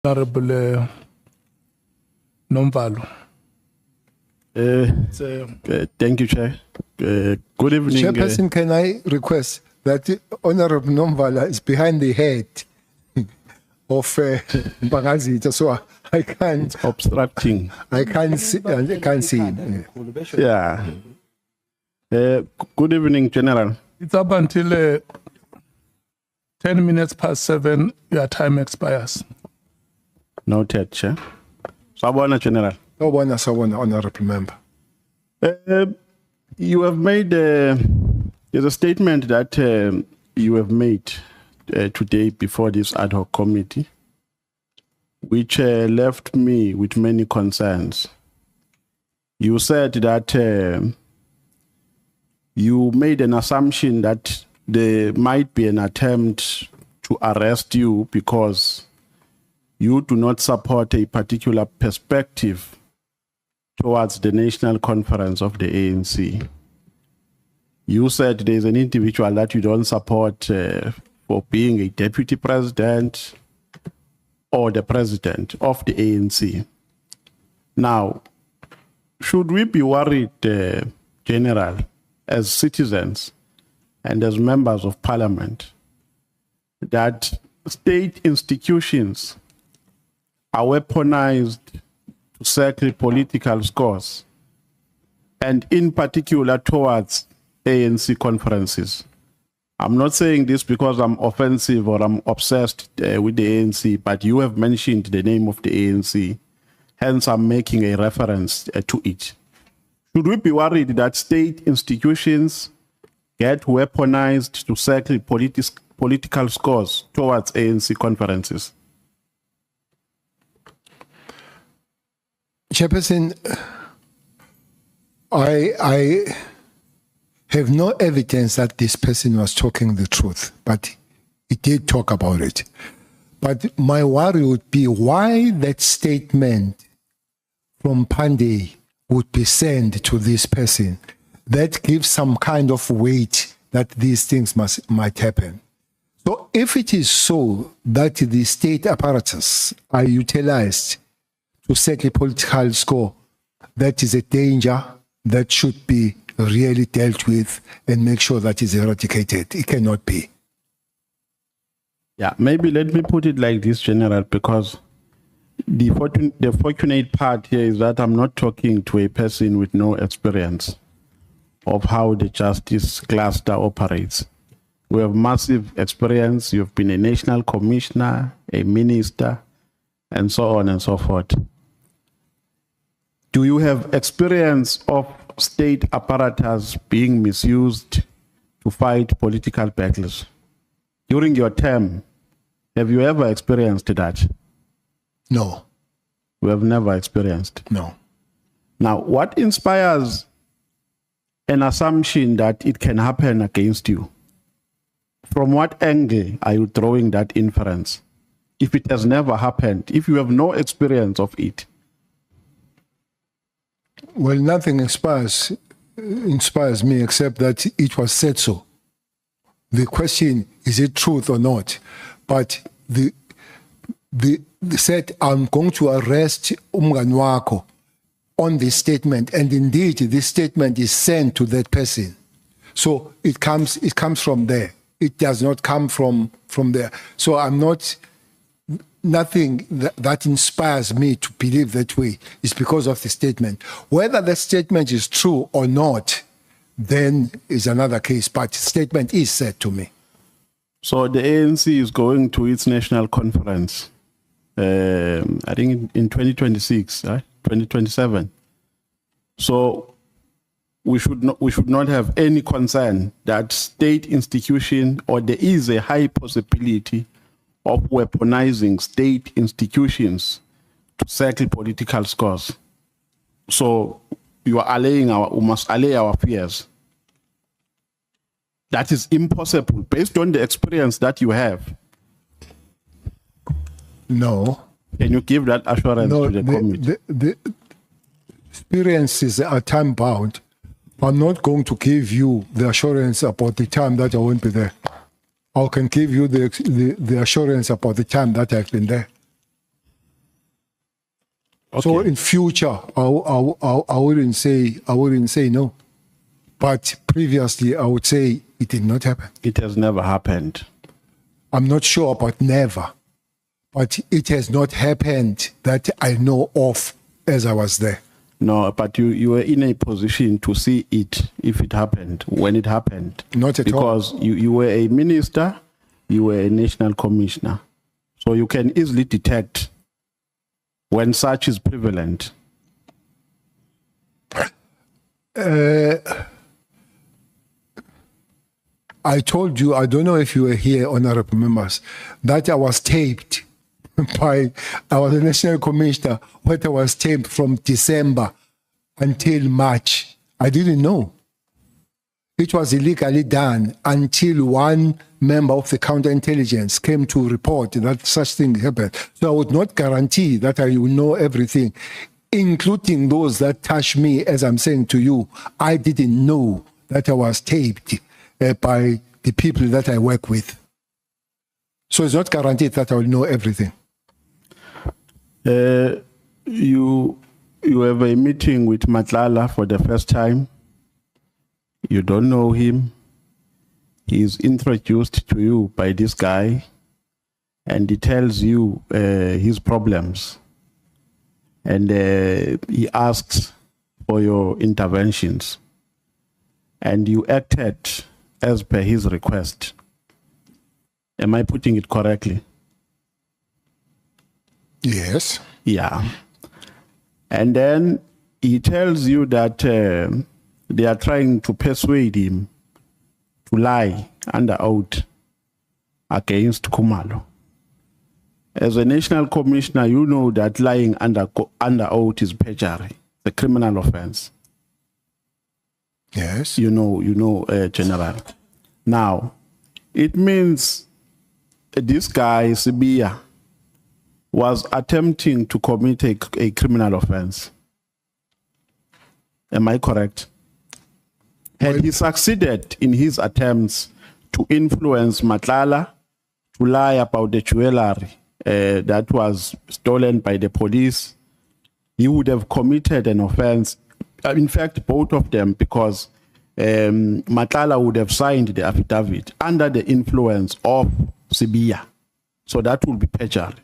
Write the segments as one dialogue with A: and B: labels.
A: Honorable Nomvalo.
B: Thank you, Chair. Good evening.
C: Chairperson, can I request that Honorable Nomvalo is behind the head of Mbangazita, so I can't
B: Obstructing.
C: I can't see him.
B: Yeah. Good evening, General.
A: It's up until 10 minutes past 7, your time expires.
B: Noted, Chair. Sabona, General.
C: Honorable member.
B: You have made there's a statement that you have made today before this ad hoc committee, which left me with many concerns. You said that you made an assumption that there might be an attempt to arrest you because you do not support a particular perspective towards the National Conference of the ANC. You said there's an individual that you don't support for being a deputy president or the president of the ANC. Now, should we be worried, General, as citizens and as members of parliament, that state institutions are weaponized to circle political scores, and in particular towards ANC conferences? I'm not saying this because I'm offensive or I'm obsessed with the ANC, but you have mentioned the name of the ANC, hence I'm making a reference to it. Should we be worried that state institutions get weaponized to circle political scores towards ANC conferences?
C: Chairperson, I have no evidence that this person was talking the truth, but he did talk about it. But my worry would be why that statement from Pandey would be sent to this person. That gives some kind of weight that these things might happen. So if it is so that the state apparatus are utilized to set a political score, that is a danger that should be really dealt with and make sure that is eradicated. It cannot be.
B: Yeah, maybe let me put it like this, General, because the fortunate part here is that I'm not talking to a person with no experience of how the justice cluster operates. We have massive experience. You've been a national commissioner, a minister, and so on and so forth. Do you have experience of state apparatus being misused to fight political battles? During your term, have you ever experienced that?
C: No.
B: We have never experienced.
C: No.
B: Now, what inspires an assumption that it can happen against you? From what angle are you drawing that inference? If it has never happened, if you have no experience of it.
C: Well, nothing inspires me except that it was said so. The question, is it truth or not? But the said, I'm going to arrest umngani wakho on this statement, and indeed this statement is sent to that person. So it comes from there. It does not come from there. So nothing that inspires me to believe that way is because of the statement. Whether the statement is true or not, then is another case, but the statement is said to me.
B: So the ANC is going to its national conference, I think in 2026, 2027. So we should not have any concern that state institution, or there is a high possibility of weaponizing state institutions to settle political scores. So we must allay our fears. That is impossible based on the experience that you have.
C: No.
B: Can you give that assurance to the committee?
C: The experiences are time bound. I'm not going to give you the assurance about the time that I won't be there. I can give you the assurance about the time that I've been there. So
B: Okay.
C: in future, I wouldn't say no. But previously, I would say it did not happen.
B: It has never happened.
C: I'm not sure about never, but it has not happened that I know of as I was there.
B: No, but you were in a position to see it if it happened, when it happened.
C: Not at all.
B: Because you were a minister, you were a national commissioner. So you can easily detect when such is prevalent.
C: I told you, I don't know if you were here, honorable members, that I was taped by our national commissioner, what I was taped from December until March. I didn't know. It was illegally done until one member of the counterintelligence came to report that such thing happened. So I would not guarantee that I will know everything, including those that touch me, as I'm saying to you. I didn't know that I was taped by the people that I work with. So it's not guaranteed that I will know everything.
B: You have a meeting with Matlala for the first time. You don't know him. He is introduced to you by this guy, and he tells you his problems. And he asks for your interventions. And you acted as per his request. Am I putting it correctly?
C: Yes.
B: Yeah. And then he tells you that they are trying to persuade him to lie under oath against Khumalo. As a national commissioner, you know that lying under oath is perjury, a criminal offense.
C: Yes.
B: You know, General. Now, it means this guy, Sibia, was attempting to commit a criminal offense. Am I correct? Had he succeeded in his attempts to influence Matlala to lie about the jewelry that was stolen by the police, he would have committed an offense. In fact, both of them, because Matlala would have signed the affidavit under the influence of Sibia. So that would be perjury.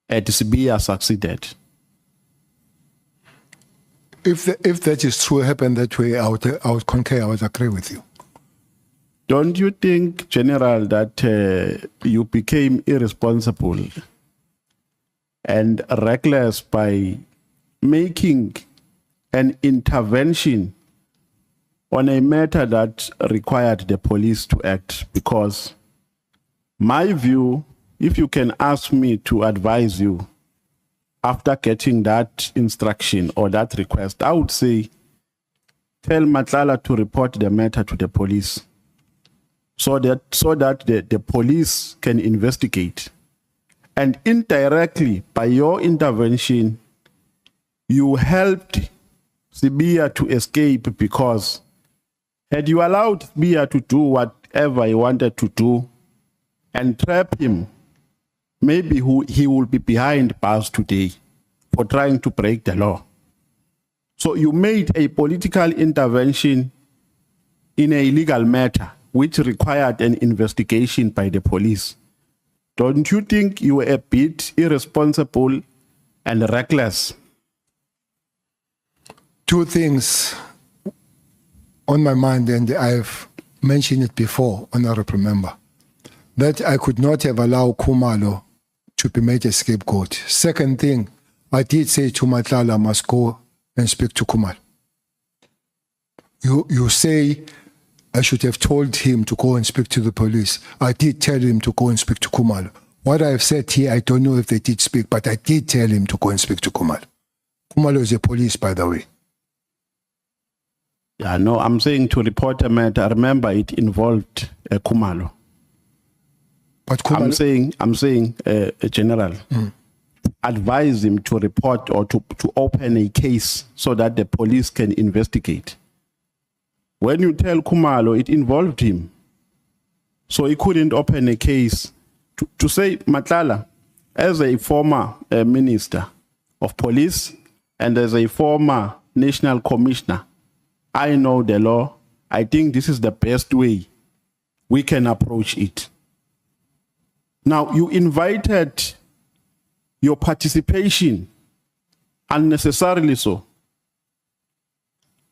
B: And Sibia succeeded.
C: If that is true, happened that way, I would concur, I would agree with you.
B: Don't you think, General, that you became irresponsible and reckless by making an intervention on a matter that required the police to act? Because my view, if you can ask me to advise you after getting that instruction or that request, I would say tell Matlala to report the matter to the police so that the police can investigate. And indirectly, by your intervention, you helped Sibia to escape, because had you allowed Sibia to do whatever he wanted to do and trap him, maybe he will be behind bars today for trying to break the law. So you made a political intervention in a legal matter which required an investigation by the police. Don't you think you were a bit irresponsible and reckless?
C: Two things on my mind, and I've mentioned it before, honorable member, that I could not have allowed Khumalo to be made a scapegoat. Second thing, I did say to Matlala, must go and speak to Khumalo. You say I should have told him to go and speak to the police. I did tell him to go and speak to Khumalo. What I've said here, I don't know if they did speak, but I did tell him to go and speak to Khumalo. Khumalo is a police, by the way.
B: Yeah, no, I'm saying to report a matter. Remember, it involved Khumalo.
C: But Khumalo,
B: I'm saying, General, advise him to report or to open a case so that the police can investigate. When you tell Khumalo, it involved him. So he couldn't open a case. To say, Matlala, as a former minister of Police and as a former National Commissioner, I know the law. I think this is the best way we can approach it. Now, you invited your participation unnecessarily so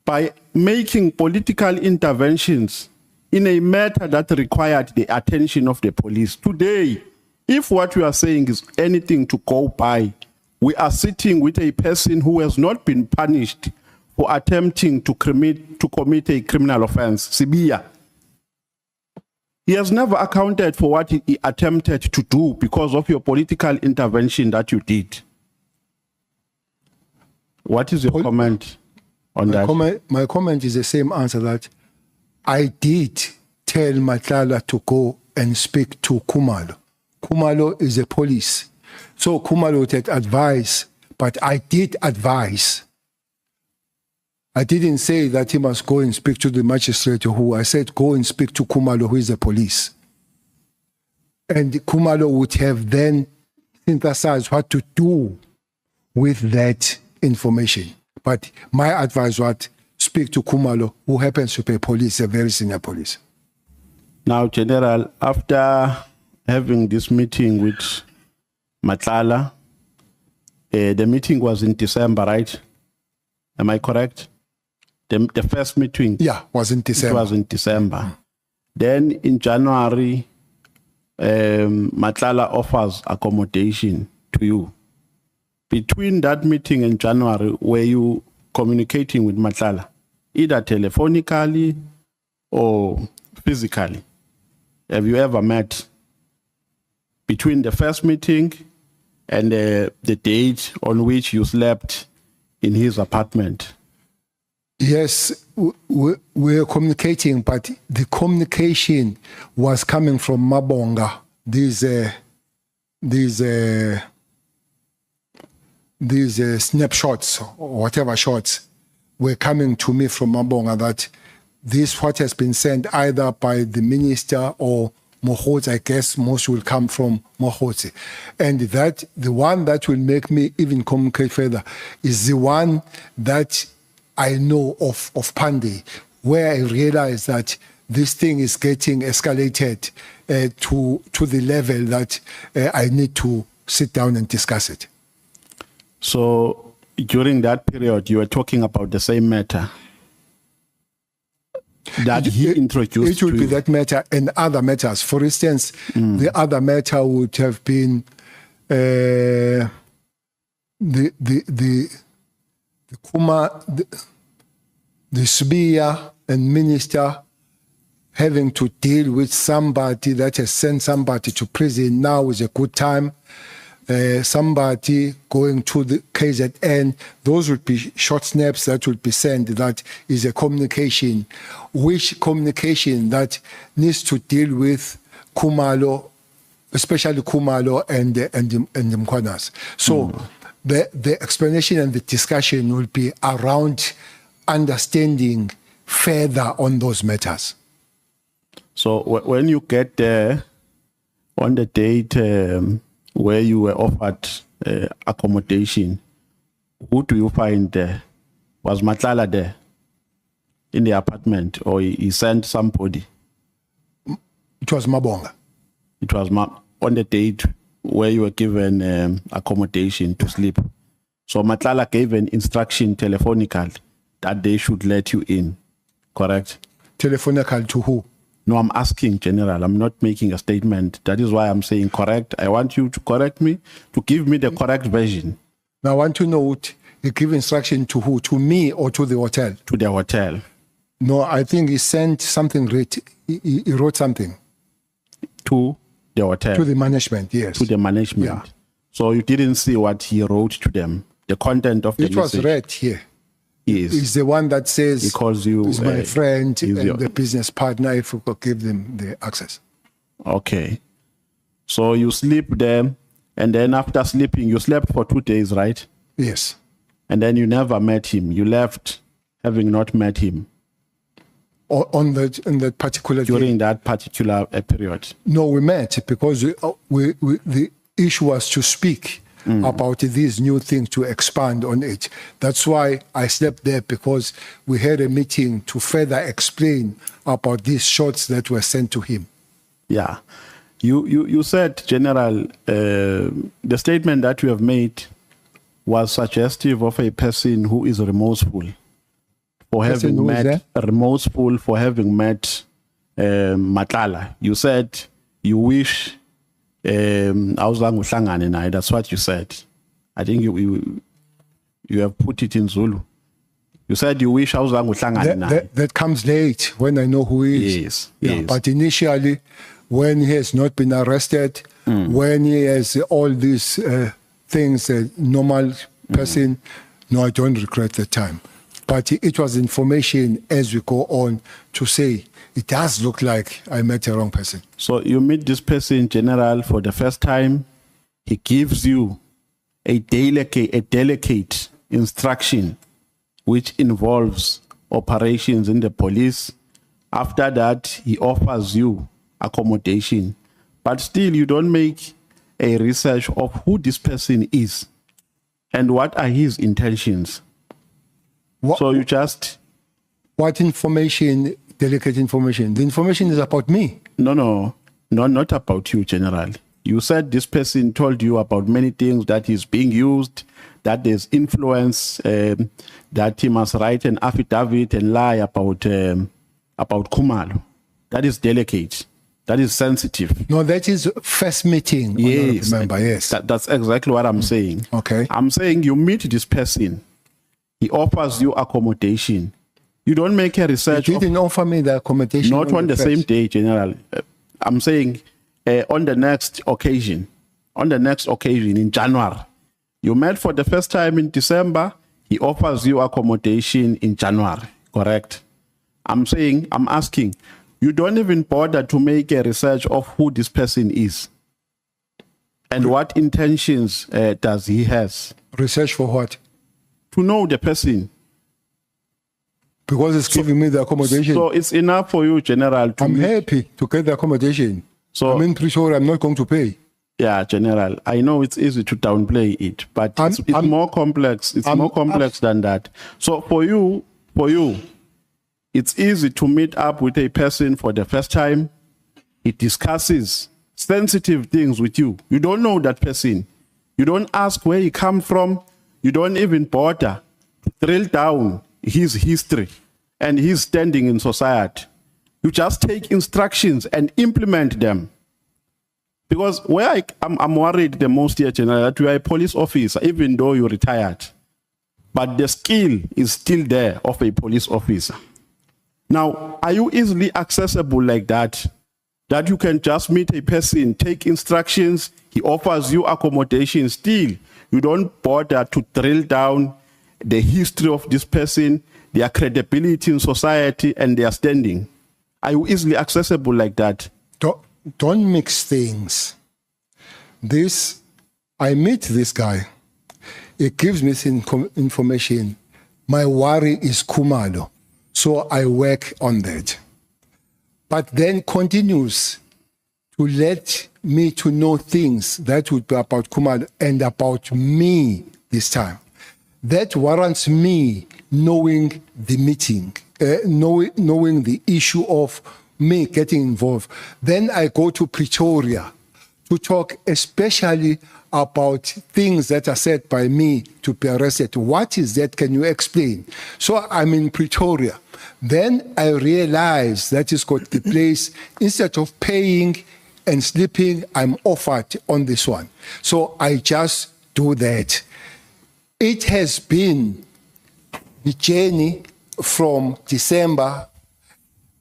B: by making political interventions in a matter that required the attention of the police. Today, if what you are saying is anything to go by, we are sitting with a person who has not been punished for attempting to commit a criminal offense, Sibia. He has never accounted for what he attempted to do because of your political intervention that you did. What is your comment on that?
C: My comment is the same answer that I did tell Matlala to go and speak to Khumalo. Khumalo is a police. So Khumalo would advise, but I did advise. I didn't say that he must go and speak to the magistrate who. I said go and speak to Khumalo, who is the police. And Khumalo would have then synthesized what to do with that information. But my advice was speak to Khumalo, who happens to be police, a very senior police.
B: Now, General, after having this meeting with Matlala, the meeting was in December, right? Am I correct? The first meeting?
C: Yeah, was in December.
B: It was in December. Then in January, Matlala offers accommodation to you. Between that meeting in January, were you communicating with Matlala, either telephonically or physically? Have you ever met between the first meeting and the date on which you slept in his apartment?
C: Yes, we were communicating, but the communication was coming from Mabonga. These snapshots or whatever shots were coming to me from Mabonga that this what has been sent either by the minister or Mohotsi. I guess most will come from Mohotsi. And that the one that will make me even communicate further is the one that I know of Pandey, where I realize that this thing is getting escalated to the level that I need to sit down and discuss it.
B: So during that period, you were talking about the same matter that he introduced.
C: It would be that matter and other matters. For instance, the other matter would have been the Sibia and minister having to deal with somebody that has sent somebody to prison. Now is a good time. Somebody going to the KZN, those would be short snaps that would be sent. That is a communication, which communication that needs to deal with Khumalo, especially Khumalo and the Mkwanas. So the explanation and the discussion will be around understanding further on those matters.
B: So when you get there on the date where you were offered accommodation, who do you find there? Was Matlala there in the apartment, or he sent somebody?
C: It was Mabonga.
B: It was on the date where you were given accommodation to sleep. So Matlala gave an instruction telephonically that they should let you in, correct?
C: Telephonical to who?
B: No, I'm asking, General. I'm not making a statement. That is why I'm saying correct. I want you to correct me, to give me the correct version.
C: Now, I want to know what he gave instruction to who? To me or to the hotel?
B: To the hotel.
C: No, I think he sent something, he wrote something.
B: To the hotel?
C: To the management, yes.
B: To the management.
C: Yeah.
B: So you didn't see what he wrote to them, the content of the message?
C: It was read here.
B: Yes.
C: He's the one that says
B: he calls you,
C: he's my friend and the business partner, if we could give them the access.
B: Okay. So you sleep there, and then after sleeping, you slept for 2 days, right?
C: Yes.
B: And then you never met him. You left having not met him.
C: On that particular
B: During
C: day?
B: that particular period?
C: No, we met because the issue was to speak about these new things to expand on it. That's why I slept there, because we had a meeting to further explain about these shots that were sent to him.
B: Yeah. You said, General, the statement that you have made was suggestive of a person who is remorseful for having met Matlala. You said you wish that's what you said. I think you have put it in Zulu. You said you wish
C: that comes late when I know who he is.
B: Yes,
C: yeah,
B: yes.
C: But initially, when he has not been arrested, when he has all these things, a normal person, no, I don't regret the time. But it was information as we go on to say, it does look like I met a wrong person.
B: So you meet this person, General, for the first time. He gives you a delicate instruction which involves operations in the police. After that, he offers you accommodation. But still, you don't make a research of who this person is and what are his intentions. So you just...
C: What information, delicate information? The information is about me.
B: No, not about you, General. You said this person told you about many things, that he's being used, that there's influence, that he must write an affidavit and lie about Khumalo. That is delicate. That is sensitive.
C: No, that is first meeting.
B: Yes,
C: remember, yes.
B: That's exactly what I'm saying.
C: Okay.
B: I'm saying you meet this person. He offers you accommodation. You don't make a research.
C: He didn't offer me the accommodation.
B: Not on the same day, General. I'm saying on the next occasion. On the next occasion in January. You met for the first time in December. He offers you accommodation in January. Correct? I'm asking, you don't even bother to make a research of who this person is and what intentions does he has.
C: Research for what?
B: To know the person.
C: Because it's giving me the accommodation.
B: So it's enough for you, General.
C: I'm happy to get the accommodation. So I'm in Pretoria, I'm not going to pay.
B: Yeah, General. I know it's easy to downplay it, but it's more complex. It's more complex than that. So for you, it's easy to meet up with a person for the first time. It discusses sensitive things with you. You don't know that person. You don't ask where he come from. You don't even bother to drill down his history and his standing in society. You just take instructions and implement them. Because where I'm worried the most here, General, that you are a police officer, even though you're retired. But the skill is still there of a police officer. Now, are you easily accessible like that? That you can just meet a person, take instructions, he offers you accommodation, still you don't bother to drill down the history of this person, their credibility in society, and their standing. Are you easily accessible like that?
C: Don't mix things. I meet this guy. It gives me information. My worry is Khumalo. So I work on that. But then continues to let me to know things that would be about Khumalo and about me this time. That warrants me knowing the meeting, knowing the issue of me getting involved. Then I go to Pretoria to talk especially about things that are said by me to be arrested. What is that? Can you explain? So I'm in Pretoria. Then I realize that is got the place. Instead of paying and sleeping, I'm offered on this one. So I just do that. It has been the journey from December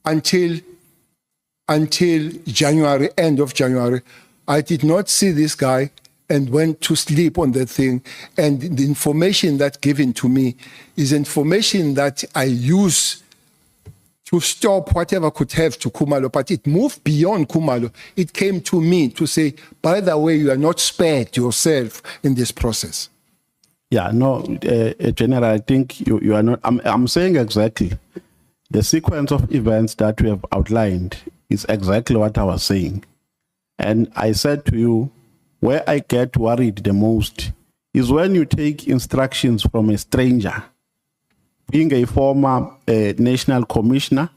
C: until January, end of January. I did not see this guy and went to sleep on that thing. And the information that's given to me is information that I use to stop whatever could have to Khumalo, but it moved beyond Khumalo. It came to me to say, by the way, you are not spared yourself in this process.
B: Yeah, no, General, I think you are not. I'm saying exactly the sequence of events that we have outlined is exactly what I was saying. And I said to you, where I get worried the most is when you take instructions from a stranger, being a former national commissioner,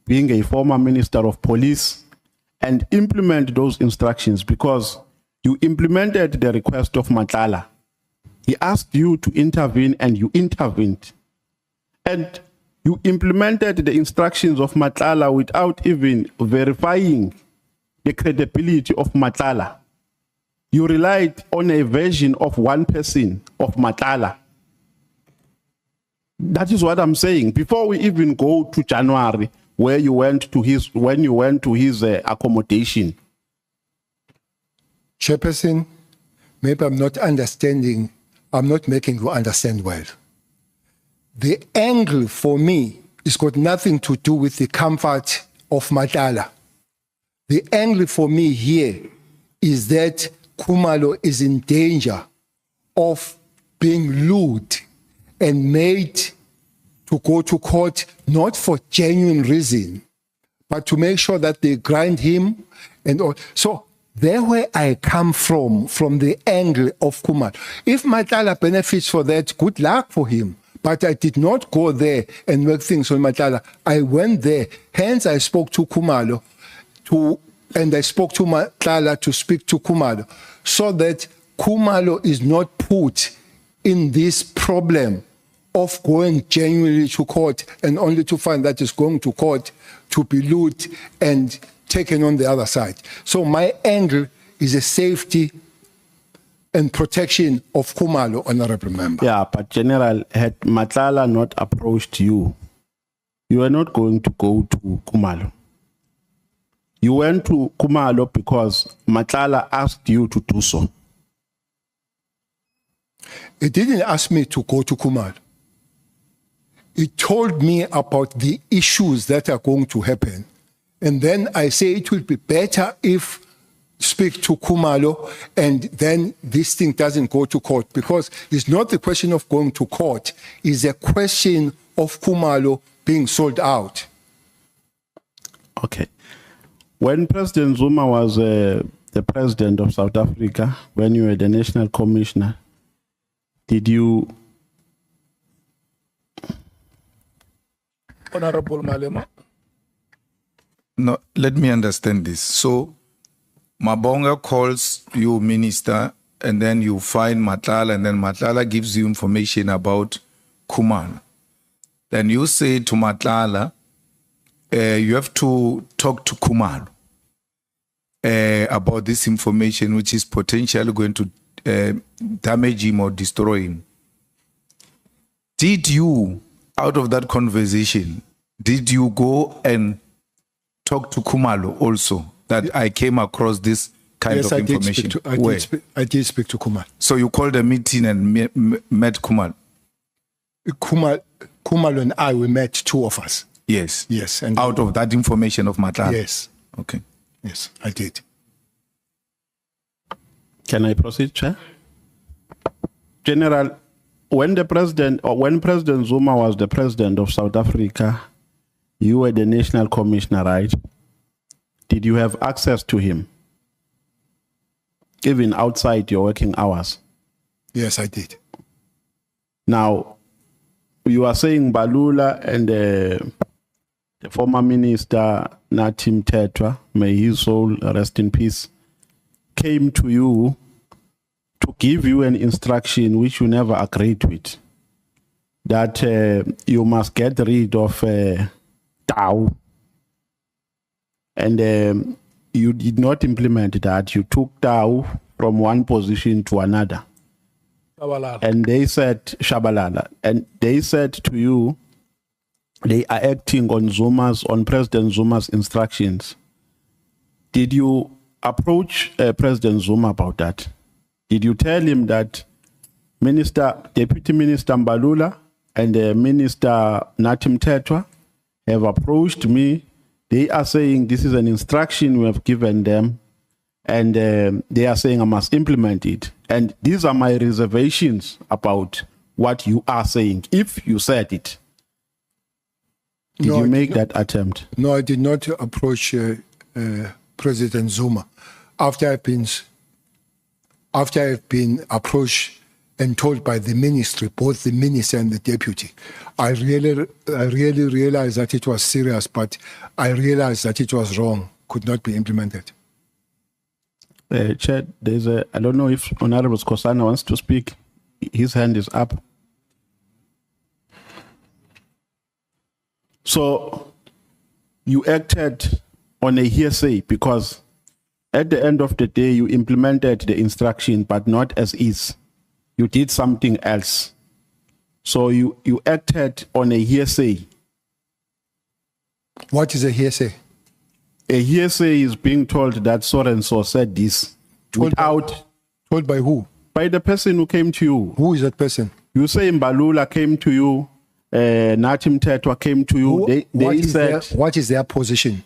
B: being a former minister of police, and implement those instructions, because you implemented the request of Matlala. He asked you to intervene and you intervened. And you implemented the instructions of Matlala without even verifying the credibility of Matlala. You relied on a version of one person of Matlala. That is what I'm saying. Before we even go to January, where you went to his, when you went to his accommodation.
C: Chairperson, maybe I'm not understanding, I'm not making you understand well. The angle for me has got nothing to do with the comfort of Matlala. The angle for me here is that Khumalo is in danger of being lured and made to go to court, not for genuine reason, but to make sure that they grind him and all. So there where I come from the angle of Khumalo. If Matlala benefits for that, good luck for him. But I did not go there and work things on Matlala. I went there. Hence, I spoke to Khumalo, and I spoke to Matlala to speak to Khumalo, so that Khumalo is not put in this problem of going genuinely to court and only to find that he's going to court to be lured and taken on the other side. So my angle is a safety and protection of Khumalo, honorable member.
B: Yeah, but General, had Matlala not approached you, you were not going to go to Khumalo. You went to Khumalo because Matlala asked you to do so.
C: He didn't ask me to go to Khumalo. He told me about the issues that are going to happen. And then I say it will be better if speak to Khumalo and then this thing doesn't go to court, because it's not the question of going to court, it's a question of Khumalo being sold out.
B: Okay. When President Zuma was the president of South Africa, when you were the national commissioner, did you...
A: Honorable Malema.
D: No, let me understand this. So, Mabonga calls you minister, and then you find Matlala, and then Matlala gives you information about Khumalo. Then you say to Matlala, you have to talk to Khumalo about this information, which is potentially going to damage him or destroy him. Did you, out of that conversation, did you go and talk to Khumalo also, that I came across this kind of information?
C: I did speak to Khumalo.
D: So you called a meeting and met Khumalo?
C: Khumalo and I, we met, two of us.
D: Yes.
C: Yes. And
D: out of that information of Matlala?
C: Yes.
D: Okay.
C: Yes, I did.
B: Can I proceed, Chair? General, when President Zuma was the president of South Africa, you were the national commissioner, right? Did you have access to him, even outside your working hours?
C: Yes, I did.
B: Now, you are saying Balula and the former minister, Natim Tetra, may his soul rest in peace, came to you to give you an instruction which you never agreed with, that you must get rid of Tau. And you did not implement that. You took Tau from one position to another.
A: Shabalala.
B: And they said, Shabalala, and they said to you, they are acting on President Zuma's instructions. Did you approach President Zuma about that? Did you tell him that Deputy Minister Mbalula and Minister Natim Tetra have approached me? They are saying this is an instruction we have given them, and they are saying I must implement it. And these are my reservations about what you are saying, if you said it. Did you make that attempt?
C: No, I did not approach President Zuma. After I've been approached and told by the ministry, both the minister and the deputy. I really realized that it was serious, but I realized that it was wrong, could not be implemented.
B: Chair, I don't know if Honorable Skosana wants to speak. His hand is up. So you acted on a hearsay because at the end of the day, you implemented the instruction, but not as is. You did something else. So you acted on a hearsay.
C: What is a hearsay?
B: A hearsay is being told that so and so said this
C: Told by who?
B: by the person who came to you.
C: Who is that person?
B: You say Mbalula came to you, Natim Tetwa came to you.
C: What is their position?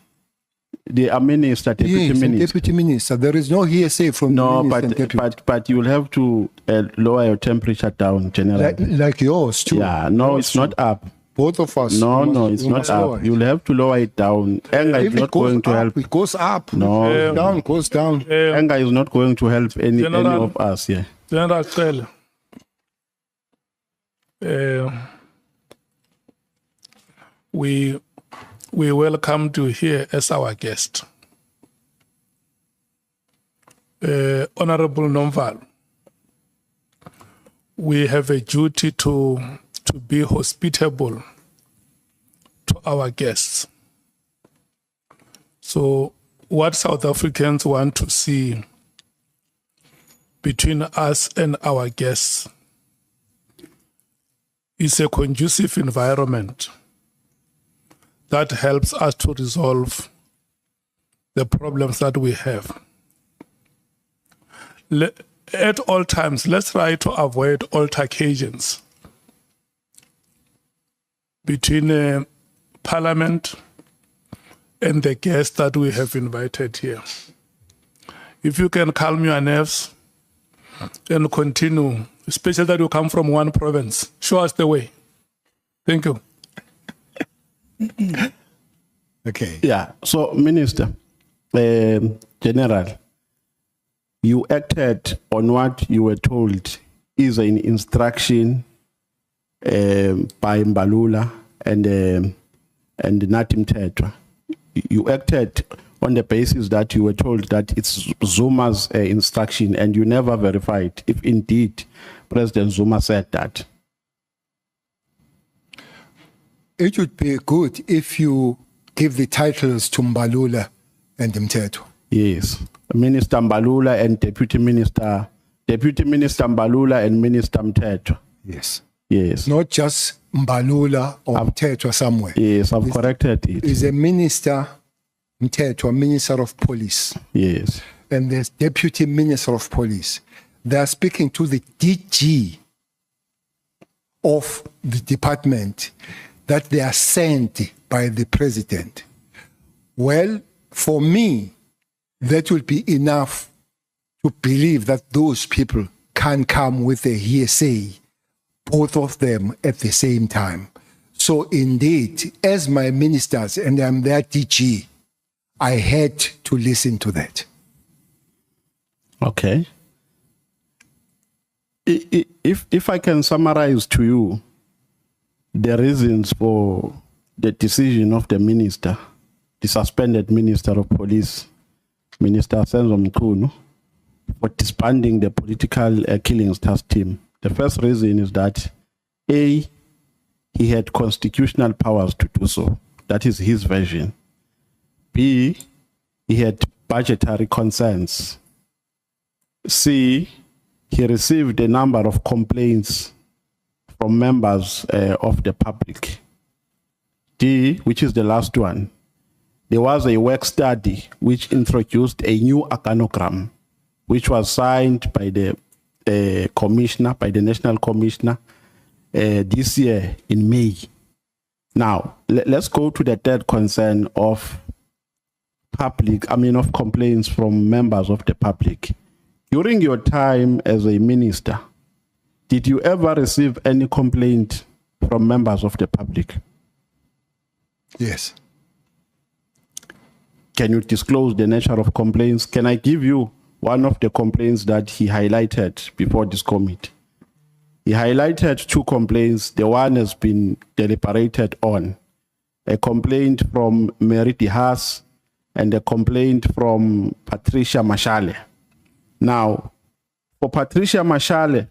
B: They are minister, deputy minister.
C: Deputy minister. There is no hearsay from the minister.
B: but you'll have to lower your temperature down, General.
C: Like yours too.
B: Yeah, no, it's not up.
C: Both of us.
B: No, it's not up. You'll have to lower it down. Anger is not going to help.
C: It goes up.
B: No,
C: down goes down.
B: Anger is not going to help any of us. Yeah.
A: General Cele, we welcome you here as our guest. Honorable Nomvalo, we have a duty to be hospitable to our guests. So what South Africans want to see between us and our guests is a conducive environment that helps us to resolve the problems that we have. At all times, let's try to avoid altercations between Parliament and the guests that we have invited here. If you can calm your nerves and continue, especially that you come from one province, show us the way. Thank you.
C: Okay.
B: Yeah. So, Minister, General, you acted on what you were told is an instruction by Mbalula and Natim Tetwa. You acted on the basis that you were told that it's Zuma's instruction, and you never verified if indeed President Zuma said that.
C: It would be good if you give the titles to Mbalula and Mteto.
B: Yes. Minister Mbalula and Deputy Minister Mbalula and Minister Mteto.
C: Yes.
B: Yes.
C: Not just Mbalula or Mteto somewhere.
B: Yes, I've corrected it.
C: Is a minister, Mteto, Minister of Police.
B: Yes.
C: And there's Deputy Minister of Police. They are speaking to the DG of the department that they are sent by the president. Well, for me, that will be enough to believe that those people can come with a hearsay, both of them at the same time. So indeed, as my ministers, and I'm their DG, I had to listen to that.
B: Okay. If I can summarize to you the reasons for the decision of the minister, the suspended Minister of Police, Minister Senzo Mkhunu, for disbanding the political killings task team. The first reason is that A, he had constitutional powers to do so. That is his version. B, he had budgetary concerns. C, he received a number of complaints from members of the public. D, which is the last one, there was a work study which introduced a new organogram, which was signed by the commissioner, by the national commissioner, this year in May. Now, let's go to the third concern of of complaints from members of the public. During your time as a minister, did you ever receive any complaint from members of the public?
C: Yes.
B: Can you disclose the nature of complaints? Can I give you one of the complaints that he highlighted before this committee? He highlighted 2 complaints. The one has been deliberated on. A complaint from Mary Haas and a complaint from Patricia Mashale. Now, for Patricia Mashale,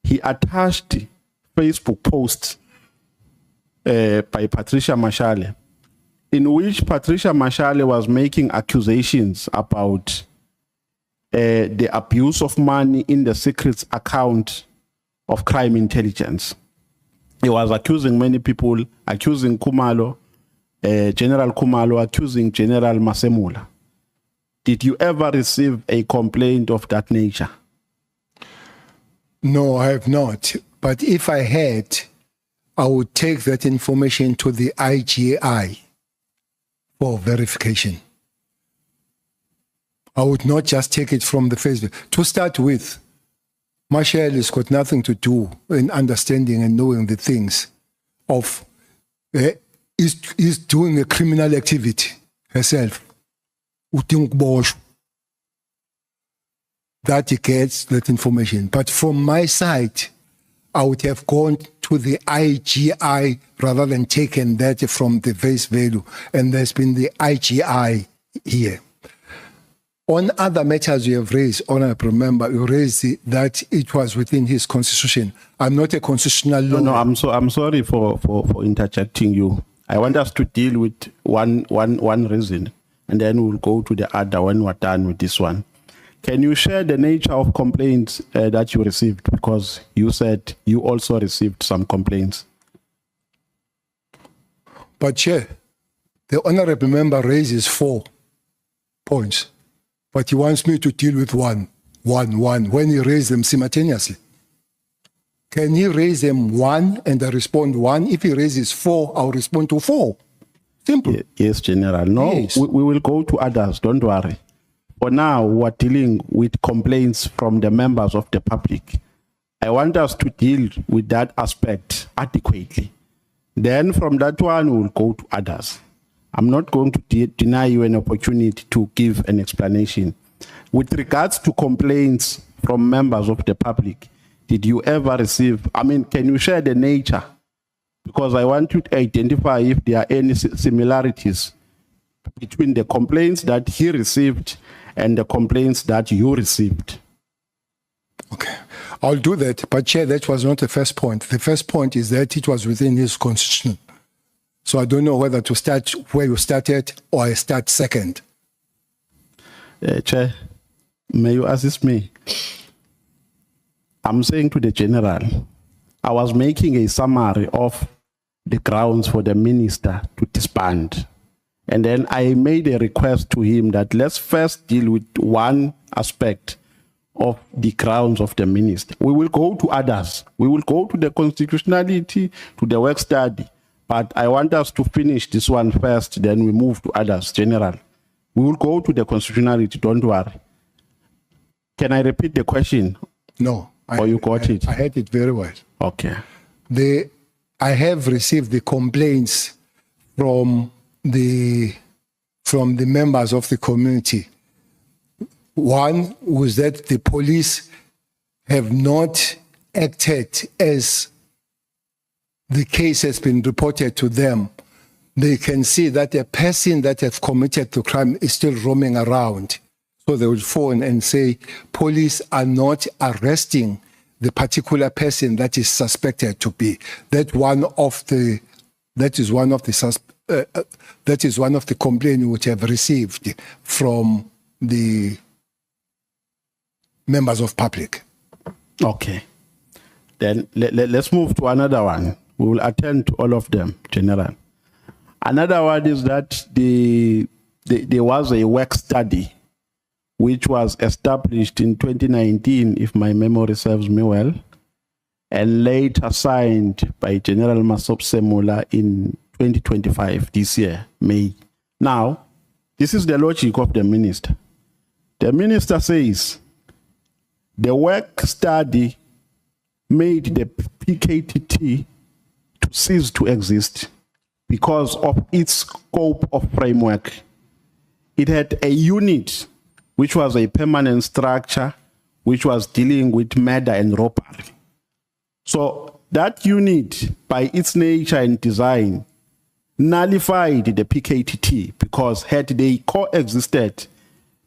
B: he attached Facebook posts by Patricia Mashale, in which Patricia Mashale was making accusations about the abuse of money in the secrets account of crime intelligence. He was accusing many people, accusing Kumalo, General Kumalo, accusing General Masemula. Did you ever receive a complaint of that nature?
C: No, I have not. But if I had, I would take that information to the IGI for verification. I would not just take it from the Facebook. To start with, Marshall has got nothing to do in understanding and knowing the things of, is doing a criminal activity herself. That he gets that information. But from my side, I would have gone to the IGI rather than taken that from the face value. And there's been the IGI here. On other matters you have raised, Honorable Member, you raised that it was within his constitution. I'm not a constitutional lawyer.
B: No, I'm sorry for interjecting you. I want us to deal with one reason, and then we'll go to the other when we're done with this one. Can you share the nature of complaints that you received? Because you said you also received some complaints.
C: But Chair, the Honorable Member raises 4 points, but he wants me to deal with one, when he raised them simultaneously. Can he raise them 1 and I respond 1? If he raises 4, I'll respond to 4. Simple.
B: Yes, General. No,
C: yes.
B: We will go to others. Don't worry. For now, we're dealing with complaints from the members of the public. I want us to deal with that aspect adequately. Then from that one, we'll go to others. I'm not going to deny you an opportunity to give an explanation. With regards to complaints from members of the public, did you ever receive, can you share the nature? Because I want you to identify if there are any similarities between the complaints that he received and the complaints that you received.
C: Okay, I'll do that. But Chair, that was not the first point. The first point is that it was within his constitution. So I don't know whether to start where you started or I start second.
B: Chair, may you assist me? I'm saying to the General, I was making a summary of the grounds for the minister to disband. And then I made a request to him that let's first deal with one aspect of the grounds of the minister. We will go to others. We will go to the constitutionality, to the work study. But I want us to finish this one first, then we move to others, General. We will go to the constitutionality, don't worry. Can I repeat the question?
C: No.
B: You got it?
C: I heard it very well.
B: Okay.
C: I have received the complaints from the members of the community. One was that the police have not acted as the case has been reported to them. They can see that a person that has committed the crime is still roaming around. So they would phone and say, police are not arresting the particular person that is suspected to be. That is one of the complaints which have received from the members of public.
B: Okay. Then let's move to another one. We will attend to all of them, General. Another one is that there was a work study which was established in 2019, if my memory serves me well, and later signed by General Masemula in 2025, this year, May. Now, this is the logic of the minister. The minister says the work study made the PKTT to cease to exist because of its scope of framework. It had a unit which was a permanent structure which was dealing with murder and robbery. So that unit, by its nature and design, nullified the PKTT, because had they coexisted,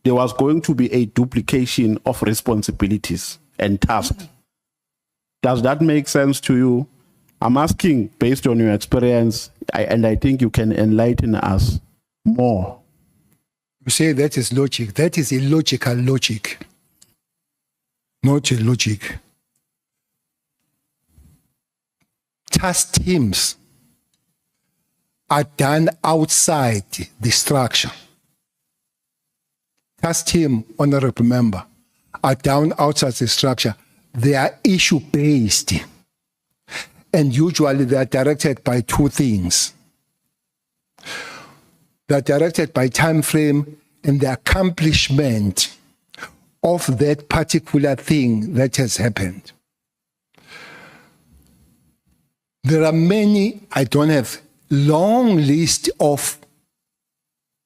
B: there was going to be a duplication of responsibilities and tasks. Does that make sense to you? I'm asking based on your experience, and I think you can enlighten us more.
C: You say that is logic. That is illogical logic. Not a logic. Task teams are done outside the structure. Task team, honorable member, are done outside the structure. They are issue-based. And usually they are directed by two things. They are directed by time frame and the accomplishment of that particular thing that has happened. There are many, I don't have long list of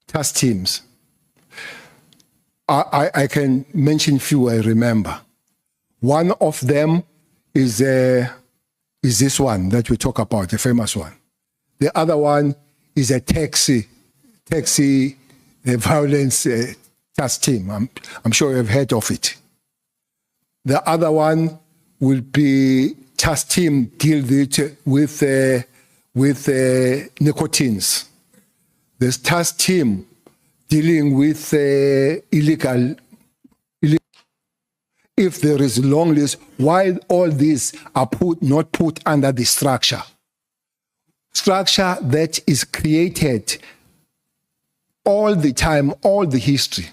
C: task teams. I can mention few I remember. One of them is this one that we talk about, the famous one. The other one is a taxi violence task team. I'm sure you've heard of it. The other one will be task team deal with nicotines. There's task team dealing with illegal. If there is a long list, why all these are not put under the structure? Structure that is created all the time, all the history.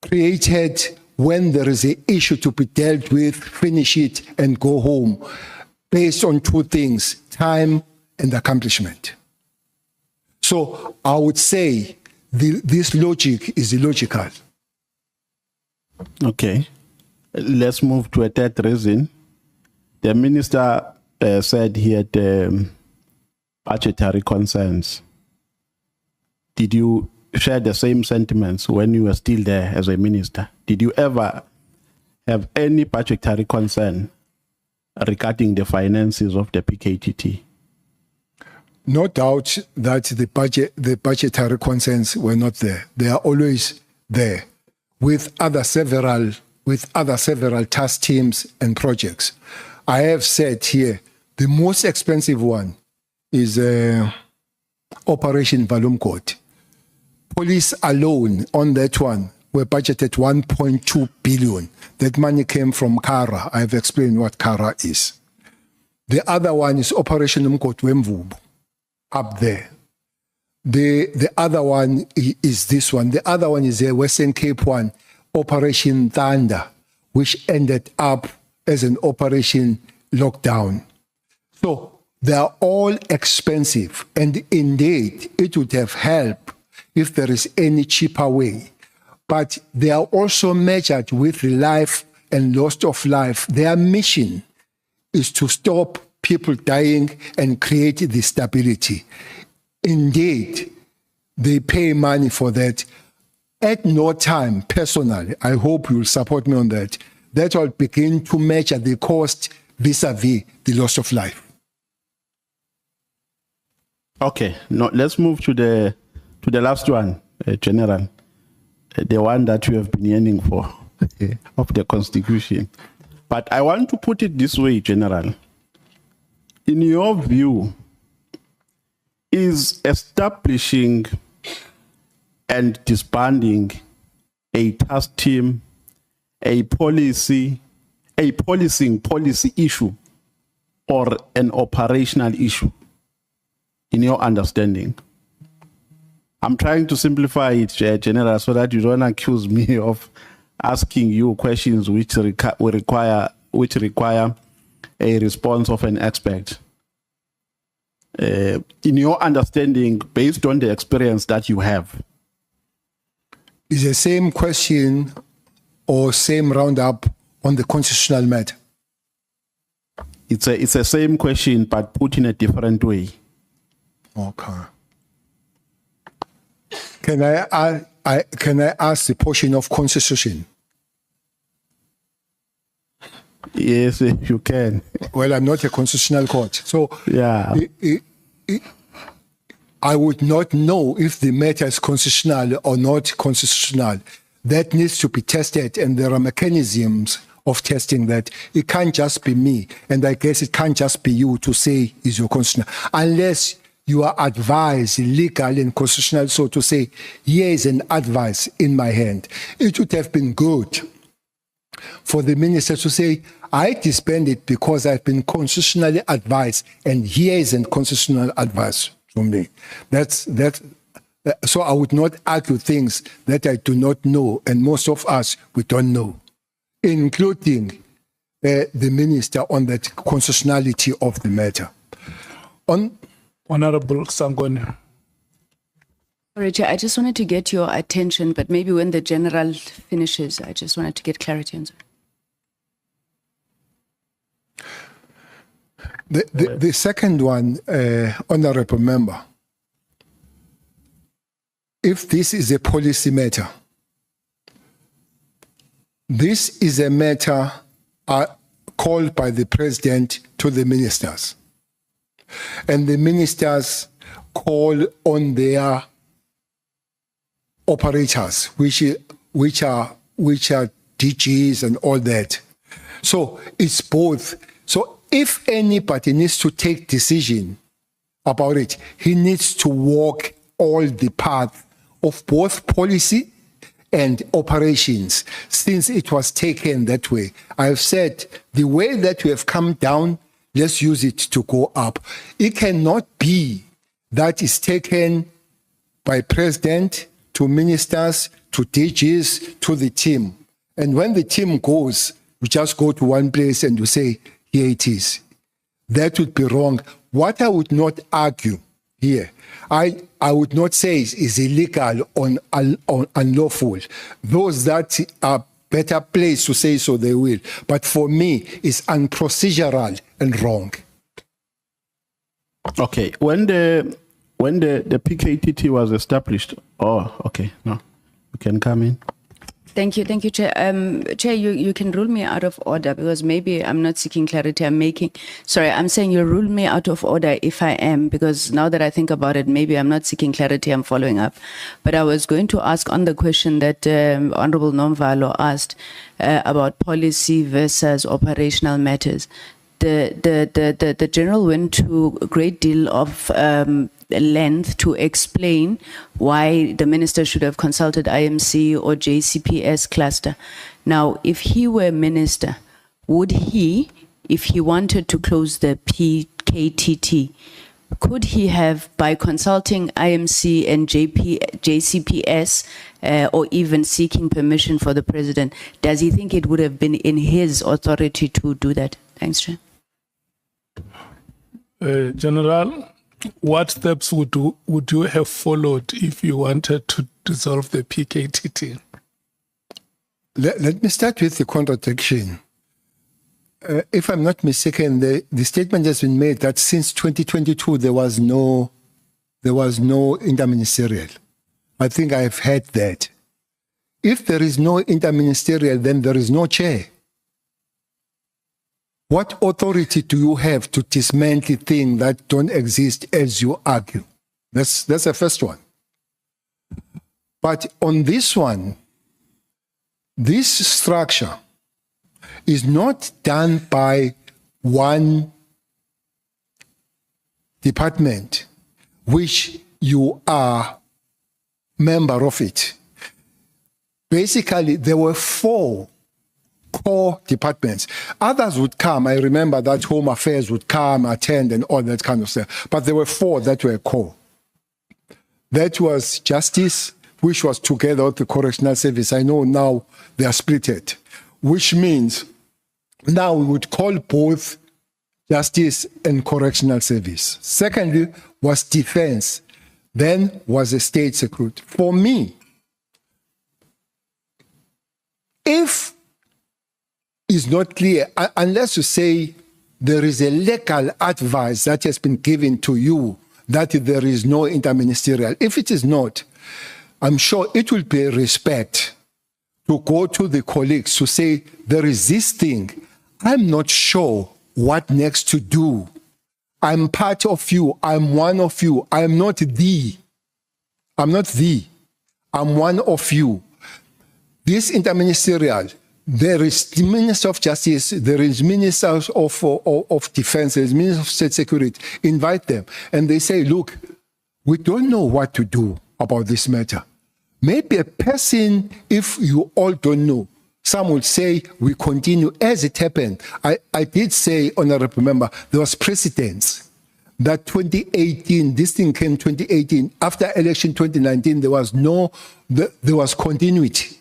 C: Created when there is an issue to be dealt with, finish it and go home, based on two things, time and accomplishment. So I would say this logic is illogical.
B: Okay. Let's move to a third reason. The minister said he had budgetary concerns. Did you share the same sentiments when you were still there as a minister? Did you ever have any budgetary concern regarding the finances of the PKTT?
C: No doubt that the budgetary concerns were not there. They are always there with other several task teams and projects. I have said here, the most expensive one is Operation Valumkot. Police alone on that one were budgeted 1.2 billion. That money came from Kara. I've explained what Kara is. The other one is Operation Mkotwemvubu, up there. The other one is this one. The other one is a Western Cape one, Operation Thunder, which ended up as an Operation Lockdown. So they are all expensive, and indeed it would have helped if there is any cheaper way. But they are also measured with life and loss of life. Their mission is to stop people dying and create the stability. Indeed, they pay money for that. At no time, personally, I hope you'll support me on that, that will begin to measure the cost vis-a-vis the loss of life.
B: Okay, now let's move to the last one, General, the one that you have been yearning for, of the Constitution. But I want to put it this way, General. In your view, is establishing and disbanding a task team a policing policy issue or an operational issue, in your understanding? I'm trying to simplify it, General, so that you don't accuse me of asking you questions which require a response of an expert. In your understanding, based on the experience that you have.
C: Is the same question or same roundup on the constitutional matter?
B: It's a same question, but put in a different way.
C: Okay. Can I ask the portion of constitution?
B: Yes, you can.
C: Well, I'm not a constitutional court. So
B: Yeah.
C: I would not know if the matter is constitutional or not constitutional. That needs to be tested, and there are mechanisms of testing that. It can't just be me, and I guess it can't just be you to say is your constitutional, unless you are advised, legal and constitutional, so to say, here is an advice in my hand. It would have been good for the minister to say, I disband it because I've been constitutionally advised, and here is a constitutional advice from me. So I would not argue things that I do not know, and most of us, we don't know, including the minister on the constitutionality of the matter.
A: Honorable Sangoni.
E: Sorry, Chair, I just wanted to get your attention, but maybe when the general finishes, I just wanted to get clarity on that.
C: The second one, Honorable Member, if this is a policy matter, this is a matter called by the President to the ministers. And the ministers call on their operators, which are DGs and all that. So it's both. So if anybody needs to take decision about it, he needs to walk all the path of both policy and operations, since it was taken that way. I've said the way that we have come down, let's use it to go up. It cannot be that is taken by president to ministers, to DGs, to the team. And when the team goes, we just go to one place and we say, here it is. That would be wrong. What I would not argue here, I would not say is illegal or unlawful. Those that are better placed to say so, they will. But for me, it's unprocedural and wrong.
B: Okay. When the PKTT was established, okay, no, you can come in.
E: Thank you, Chair. Chair, you can rule me out of order because maybe I'm not seeking clarity. I'm saying you rule me out of order if I am, because now that I think about it, maybe I'm not seeking clarity, I'm following up. But I was going to ask on the question that Honorable Nomvalo asked about policy versus operational matters. The General went to a great deal of length to explain why the minister should have consulted IMC or JCPS cluster. Now, if he were minister, would he, if he wanted to close the PKTT, could he have, by consulting IMC and JCPS or even seeking permission for the president, does he think it would have been in his authority to do that? Thanks, Chair.
A: General, what steps would you have followed if you wanted to dissolve the PKTT?
C: Let me start with the contradiction. If I'm not mistaken, the statement has been made that since 2022 there was no interministerial. I think I have heard that. If there is no interministerial, then there is no chair. What authority do you have to dismantle things that don't exist as you argue? That's the first one. But on this one, this structure is not done by one department, which you are member of it. Basically, there were 4 core departments. Others would come. I remember that Home Affairs would come, attend, and all that kind of stuff. But there were 4 that were core. That was Justice, which was together with the Correctional Service. I know now they are splitted, which means now we would call both Justice and Correctional Service. Secondly was Defense. Then was the State Security. For me, if it's not clear, unless you say there is a legal advice that has been given to you that there is no interministerial. If it is not, I'm sure it will be respect to go to the colleagues to say there is this thing. I'm not sure what next to do. I'm part of you. I'm one of you. I'm not thee. I'm not thee. I'm one of you. This interministerial, there is the Minister of Justice, there is Minister of Defense, there is Minister of State Security. Invite them. And they say, look, we don't know what to do about this matter. Maybe a person, if you all don't know, some would say we continue as it happened. I did say, honorable member, there was precedence that 2018, this thing came 2018. After election 2019, there was continuity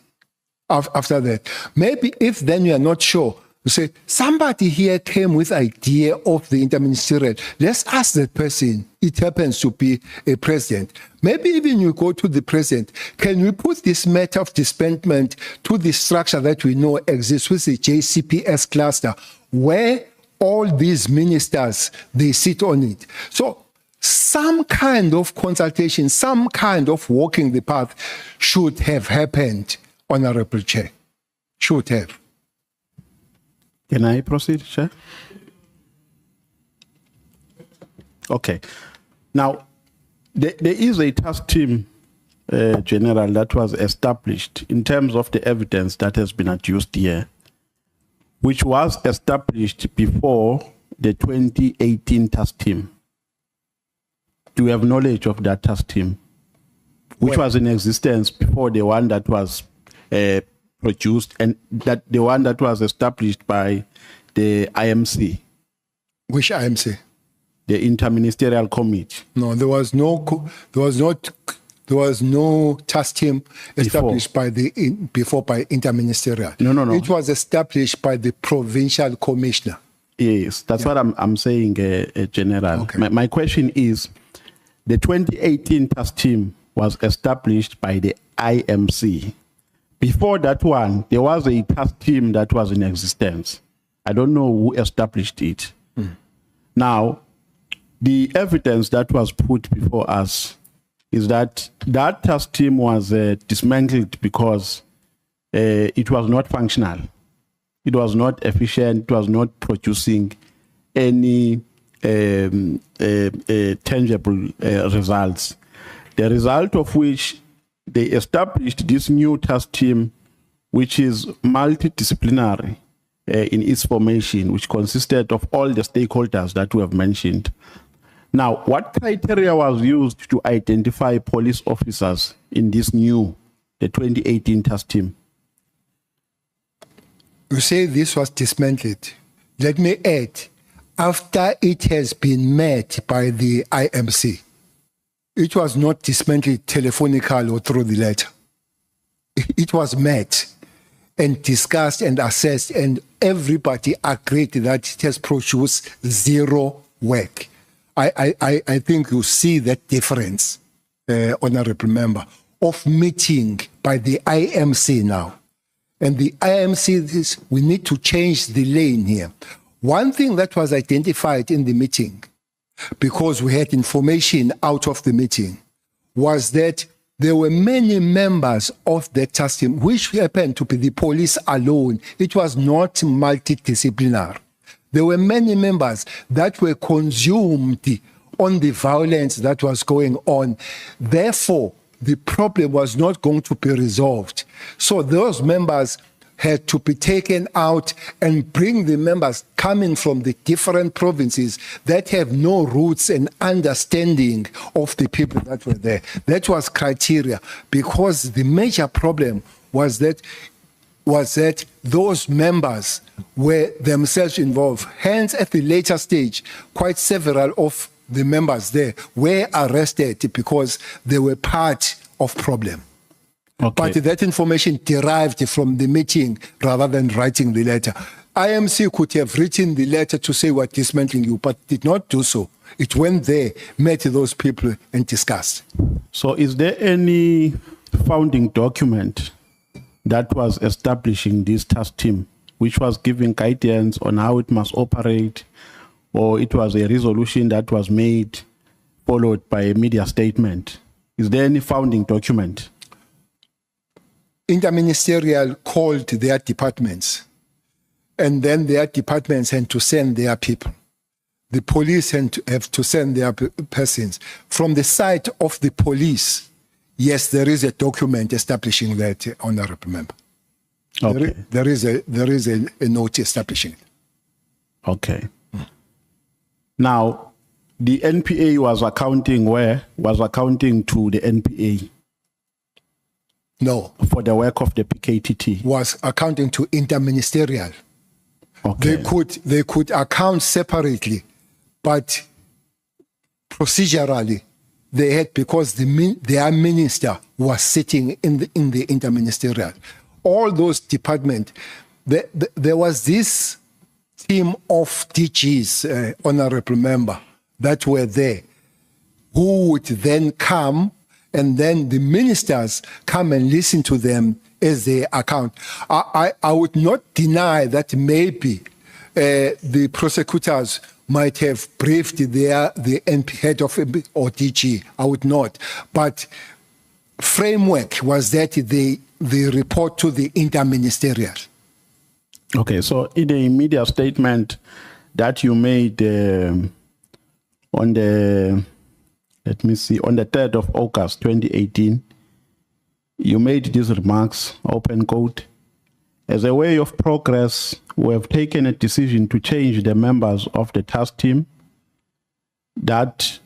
C: after that. Maybe if then you are not sure, you say, somebody here came with idea of the interministerial. Let's ask that person. It happens to be a president. Maybe even you go to the president. Can we put this matter of disbandment to the structure that we know exists with the JCPS cluster, where all these ministers, they sit on it. So some kind of consultation, some kind of walking the path should have happened, Honorable Chair. Should have.
B: Can I proceed, Chair? Okay. Now, there is a task team, General, that was established in terms of the evidence that has been adduced here, which was established before the 2018 task team. Do you have knowledge of that task team, which was in existence before the one that was produced and that the one that was established by the IMC?
C: Which IMC?
B: The Interministerial Committee.
C: No, there was no task team established by interministerial.
B: No.
C: It was established by the provincial commissioner.
B: Yes, that's what I'm saying, General.
C: Okay.
B: My question is, the 2018 task team was established by the IMC. Before that one, there was a task team that was in existence. I don't know who established it. Now, the evidence that was put before us is that that task team was dismantled because it was not functional. It was not efficient. It was not producing any tangible results. The result of which they established this new task team, which is multidisciplinary in its formation, which consisted of all the stakeholders that we have mentioned. Now, what criteria was used to identify police officers in this the 2018 task team?
C: You say this was dismantled. Let me add, after it has been met by the IMC, it was not dismantled telephonically or through the letter. It was met and discussed and assessed, and everybody agreed that it has produced zero work. I think you see that difference, Honorable Member, of meeting by the IMC now. And the IMC, we need to change the lane here. One thing that was identified in the meeting, because we had information out of the meeting, was that there were many members of the task team, which happened to be the police alone. It was not multidisciplinary. There were many members that were consumed on the violence that was going on. Therefore, the problem was not going to be resolved. So those members had to be taken out and bring the members coming from the different provinces that have no roots and understanding of the people that were there. That was criteria, because the major problem was that those members were themselves involved. Hence, at the later stage, quite several of the members there were arrested because they were part of problem.
B: Okay.
C: But that information derived from the meeting rather than writing the letter. IMC could have written the letter to say we're dismantling you, but did not do so. It went there, met those people and discussed.
B: So is there any founding document that was establishing this task team, which was giving guidance on how it must operate, or it was a resolution that was made, followed by a media statement? Is there any founding document?
C: Interministerial called their departments and then their departments had to send their people. The police have to send their persons. From the side of the police, yes, there is a document establishing that, Honorable Member.
B: Okay.
C: There is a note establishing it.
B: Okay. Now, the NPA was accounting where? Was accounting to the NPA
C: No,
B: for the work of the PKTT.
C: was accounting to interministerial.
B: Okay.
C: They could account separately, but procedurally they had, because their minister was sitting in the interministerial. All those departments, there was this team of DGs, Honorable Member, that were there, who would then come, and then the ministers come and listen to them as they account. I would not deny that maybe the prosecutors might have briefed the NP head of or DG. I would not. But framework was that they report to the interministerial.
B: Okay, so in the media statement that you made on the, let me see, on the 3rd of August 2018, you made these remarks, open quote, "As a way of progress, we have taken a decision to change the members of the task team that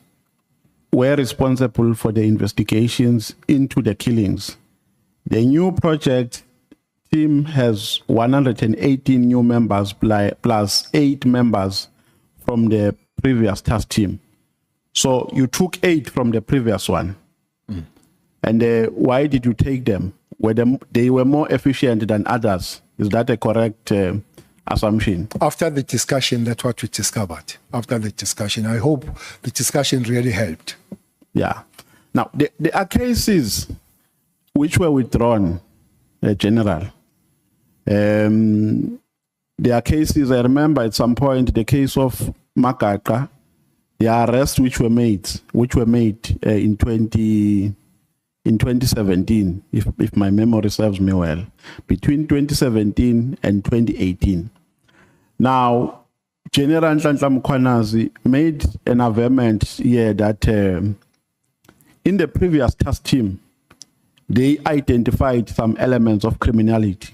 B: were responsible for the investigations into the killings. The new project team has 118 new members plus 8 members from the previous task team. So you took 8 from the previous one. And why did you take them? They were more efficient than others. Is that a correct assumption?
C: After the discussion, that's what we discovered. After the discussion, I hope the discussion really helped.
B: Yeah. Now, there are cases which were withdrawn, General. There are cases, I remember at some point, the case of Makaka, the arrests which were made in 2017, if my memory serves me well, between 2017 and 2018. Now, General Nhlanhla Mkhwanazi made an averment here that in the previous task team, they identified some elements of criminality.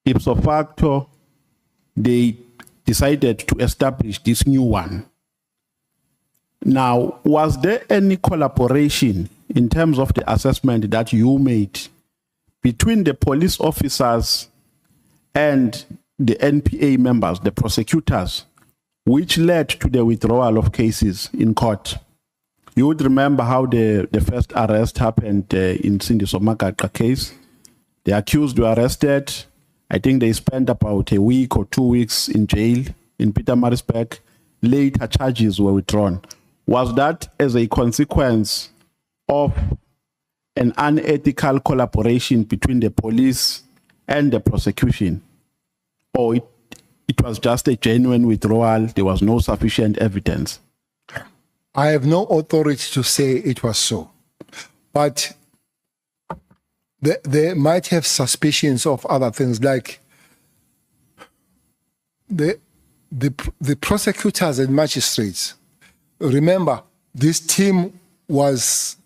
B: Ipso facto, they decided to establish this new one. Now, was there any collaboration in terms of the assessment that you made between the police officers and the NPA members, the prosecutors, which led to the withdrawal of cases in court? You would remember how the first arrest happened in Cindy Somakaka case. The accused were arrested. I think they spent about a week or 2 weeks in jail in Pietermaritzburg. Later charges were withdrawn. Was that as a consequence of an unethical collaboration between the police and the prosecution? Or it was just a genuine withdrawal, there was no sufficient evidence?
C: I have no authority to say it was so, but they might have suspicions of other things, like the prosecutors and magistrates. Remember, this team was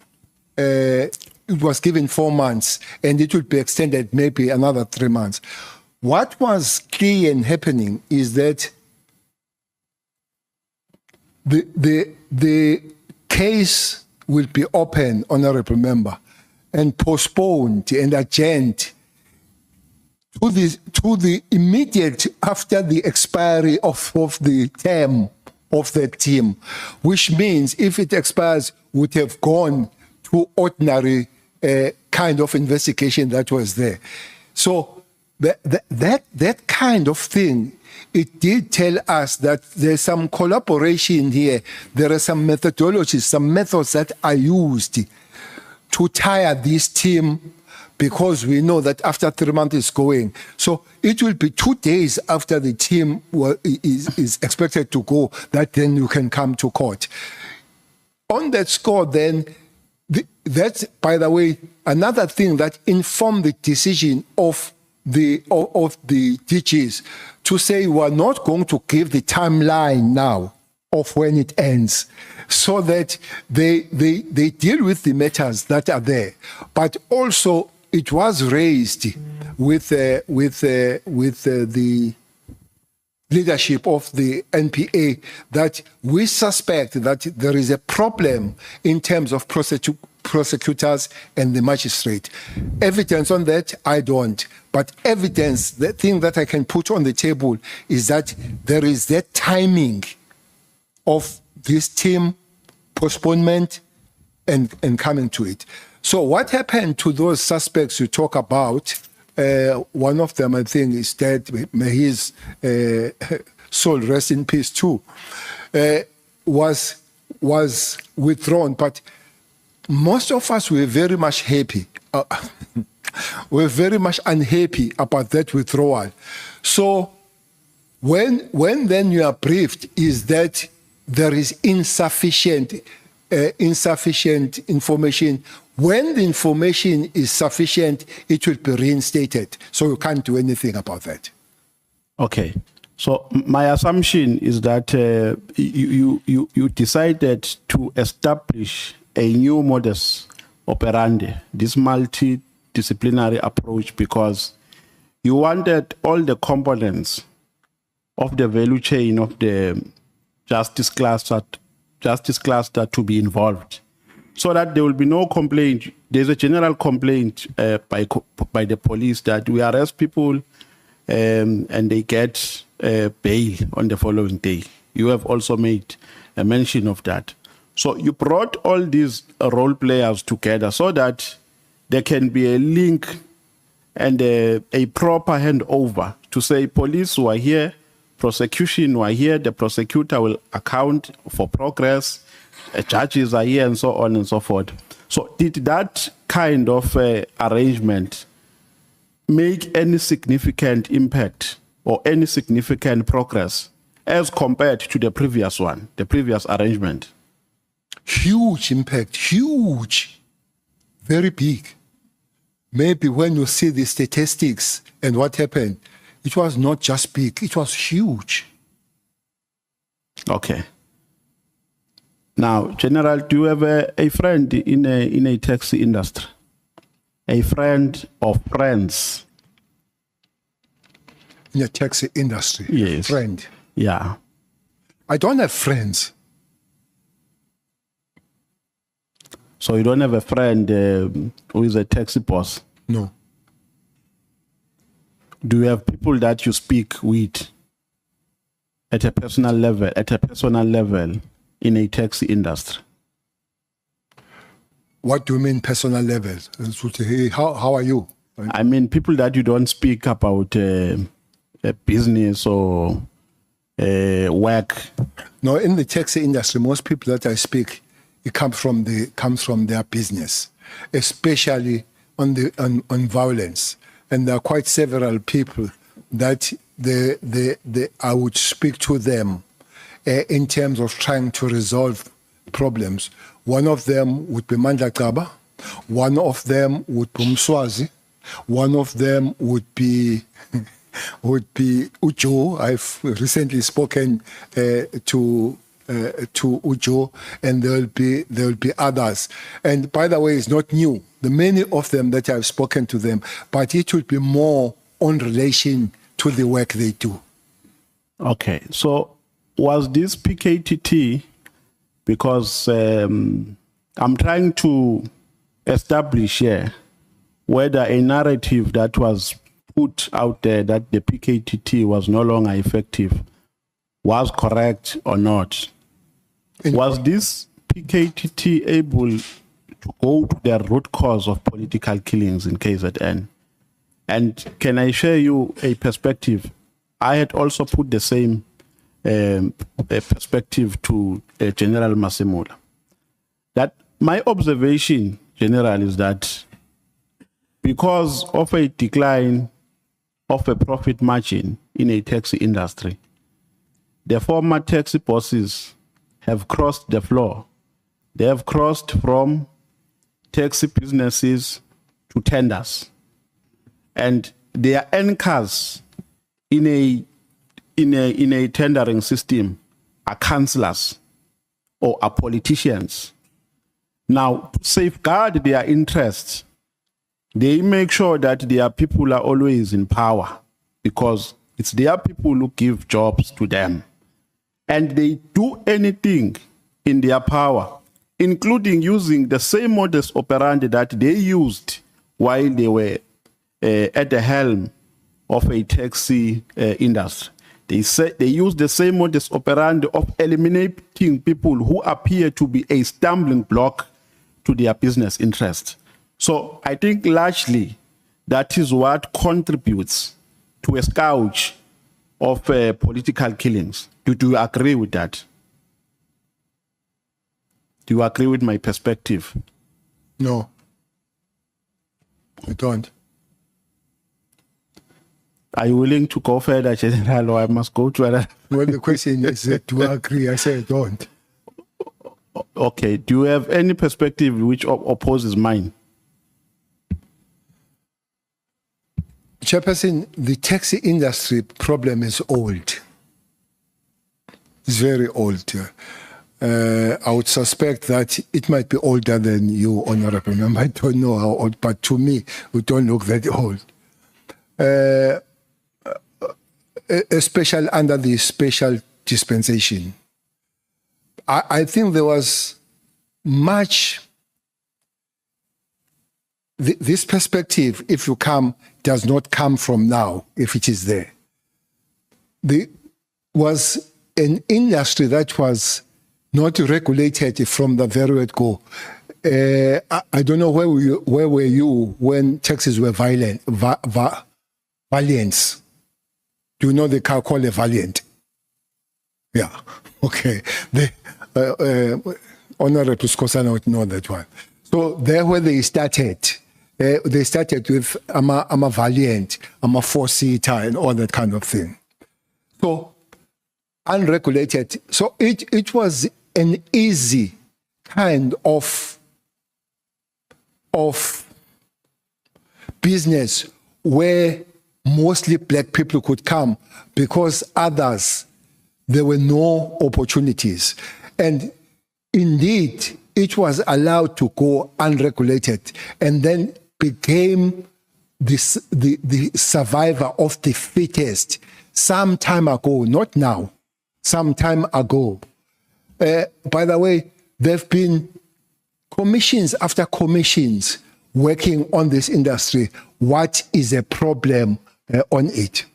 C: given 4 months, and it would be extended maybe another 3 months. What was key and happening is that the case will be open, Honorable Member, and postponed and adjourned to the immediate after the expiry of the term of the team, which means if it expires, would have gone to ordinary kind of investigation that was there. So that kind of thing, it did tell us that there's some collaboration here. There are some methodologies, some methods that are used to tire this team, because we know that after 3 months it's going. So it will be 2 days after the team is expected to go that then you can come to court. On that score then, that's, by the way, another thing that informed the decision of the DGs to say we are not going to give the timeline now of when it ends, so that they deal with the matters that are there. But also it was raised with the leadership of the NPA that we suspect that there is a problem in terms of prosecutors and the magistrate. Evidence on that, I don't. But evidence, the thing that I can put on the table is that there is that timing of this team postponement and coming to it. So what happened to those suspects you talk about? One of them, I think, is dead. May his soul rest in peace too. Was withdrawn, but most of us were very much happy. We're very much unhappy about that withdrawal. So when then you are briefed is that there is insufficient information. When the information is sufficient, it will be reinstated. So you can't do anything about that.
B: Okay. So my assumption is that you decided to establish a new modus operandi, this multidisciplinary approach, because you wanted all the components of the value chain of the justice cluster to be involved, so that there will be no complaint. There's a general complaint by the police that we arrest people and they get bail on the following day. You have also made a mention of that. So you brought all these role players together so that there can be a link and a proper handover to say police who are here, prosecution who are here, the prosecutor will account for progress, judges are here, and so on and so forth. So did that kind of arrangement make any significant impact or any significant progress as compared to the previous one, the previous arrangement?
C: Huge impact, huge, very big. Maybe when you see the statistics and what happened, it was not just big, it was huge.
B: Okay. Now, General, do you have a friend in a taxi industry? A friend or friends?
C: In the taxi industry?
B: Yes.
C: Friend?
B: Yeah.
C: I don't have friends.
B: So you don't have a friend who is a taxi boss?
C: No.
B: Do you have people that you speak with at a personal level, in a taxi industry?
C: What do you mean personal level? Hey, how are you?
B: I mean people that you don't speak about a business or work.
C: No, in the taxi industry, most people that I speak, it comes from their business, especially on violence. And there are quite several people that I would speak to them in terms of trying to resolve problems. One of them would be Mandla Kaba, one of them would be Mswazi, one of them would be Ujo. I've recently spoken to Ujo, and there will be others. And by the way, it's not new. The many of them that I've spoken to them, but it will be more on relation to the work they do. Okay,
B: so was this PKTT, because I'm trying to establish here whether a narrative that was put out there that the PKTT was no longer effective was correct or not. Was this PKTT able to go to the root cause of political killings in KZN? And can I share you a perspective? I had also put the same perspective to General Masemola. That my observation, General, is that because of a decline of a profit margin in a taxi industry, the former taxi bosses have crossed the floor. They have crossed from taxi businesses to tenders. And their anchors in a tendering system are councillors or are politicians. Now, to safeguard their interests, they make sure that their people are always in power because it's their people who give jobs to them. And they do anything in their power, including using the same modus operandi that they used while they were at the helm of a taxi industry. They use the same modus operandi of eliminating people who appear to be a stumbling block to their business interest. So I think largely that is what contributes to a scourge of political killings. Do you agree with that? Do you agree with my perspective?
C: No, I don't.
B: Are you willing to go further, General, or I must go to another?
C: Well, the question is, do I agree? I say I don't.
B: Okay. Do you have any perspective which opposes mine?
C: Chairperson, the taxi industry problem is old. It's very old. I would suspect that it might be older than you, Honorable Member. I don't know how old, but to me, we don't look that old. Especially under the special dispensation. I think there was much. This perspective, if you come, does not come from now, if it is there. There was an industry that was not regulated from the very word go. I don't know where were you when taxis were valiants. Do you know the car called a Valiant? Yeah, okay. Honorable Skosana would know that one. So there where they started with I'm a Valiant, I'm a four-seater and all that kind of thing. So unregulated. So it was an easy kind of business where mostly black people could come because others, there were no opportunities. And indeed, it was allowed to go unregulated and then became the survivor of the fittest some time ago, not now, some time ago. By the way, there have been commissions after commissions working on this industry. What is a problem on it?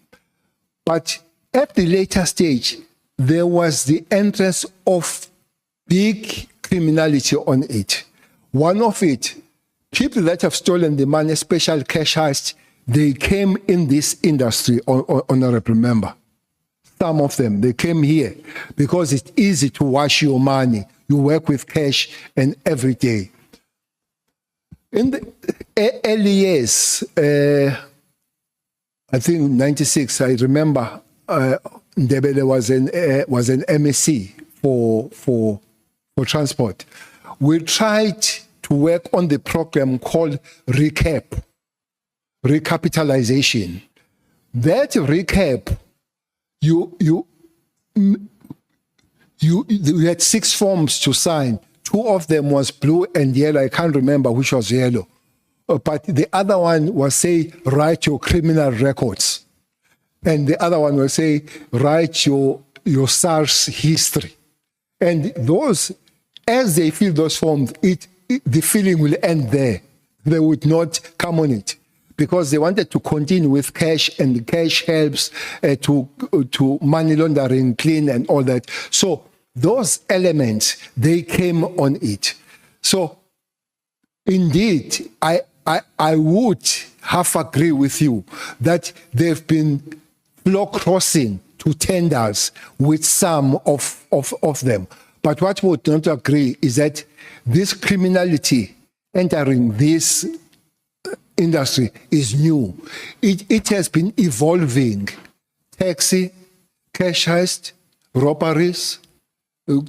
C: But at the later stage, there was the entrance of big criminality on it. One of it, people that have stolen the money, special cash heist, they came in this industry, Honorable Member. Some of them, they came here because it's easy to wash your money. You work with cash and every day. In the early years, I think 96, I remember Ndebele was an MSc for transport. We tried to work on the program called recapitalization. That recap, you had 6 forms to sign. 2 of them was blue and yellow. I can't remember which was yellow. But the other one was say, write your criminal records. And the other one will say, write your SARS history. And those, as they fill those forms, the filling will end there. They would not come on it because they wanted to continue with cash, and the cash helps to money laundering, clean, and all that. So those elements, they came on it. So indeed, I would half agree with you that there have been floor crossing to tenders with some of them. But what we would not agree is that this criminality entering this industry is new. It has been evolving. Taxi, cash heist, robberies,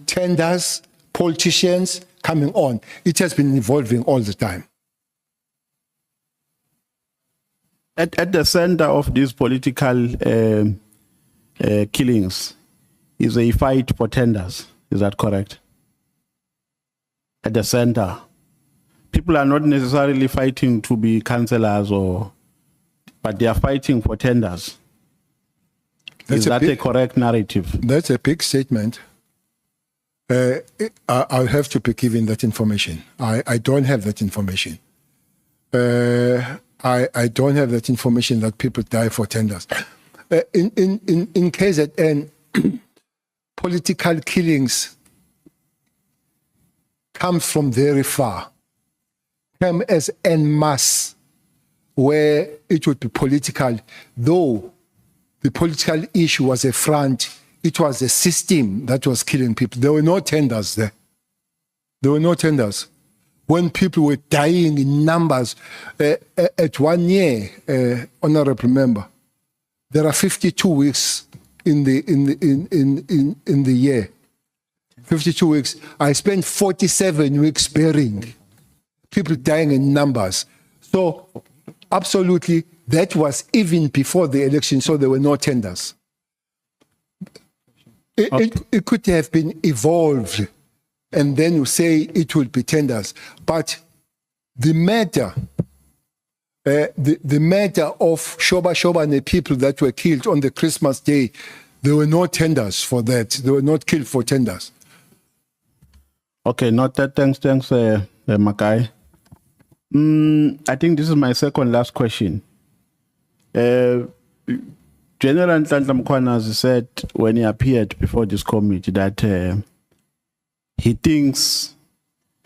C: tenders, politicians coming on. It has been evolving all the time.
B: At the center of these political killings is a fight for tenders. Is that correct? At the center, people are not necessarily fighting to be councillors, but they are fighting for tenders. Is that a correct narrative?
C: That's a big statement. I'll have to be given that information. I don't have that information. I don't have that information that people die for tenders. In KZN, political killings come from very far, come as en masse, where it would be political, though the political issue was a front, it was a system that was killing people. There were no tenders there. There were no tenders. When people were dying in numbers, at 1 year, honorable member, there are 52 weeks in the year. 52 weeks. I spent 47 weeks burying people dying in numbers. So absolutely, that was even before the election, so there were no tenders. It could have been evolved, and then you say it will be tenders. But the matter, the matter of Shoba and the people that were killed on the Christmas day, there were no tenders for that. They were not killed for tenders.
B: Okay, not that. Thanks, Makai. I think this is my second last question. General Nhlanhla Mkhwanazi said when he appeared before this committee that he thinks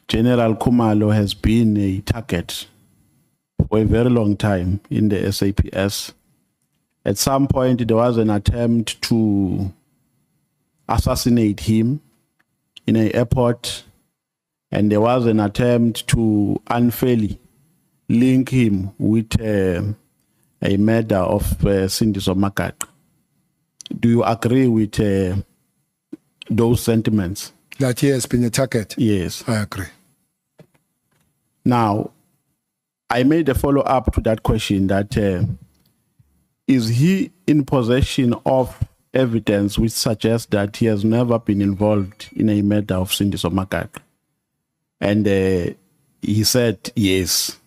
B: General Khumalo has been a target for a very long time in the SAPS. At some point, there was an attempt to assassinate him in an airport, and there was an attempt to unfairly link him with a murder of Sindiso Makak. Do you agree with those sentiments?
C: That he has been a target?
B: Yes.
C: I agree.
B: Now, I made a follow-up to that question that is he in possession of evidence which suggests that he has never been involved in a murder of Sindiso Makak? And he said yes.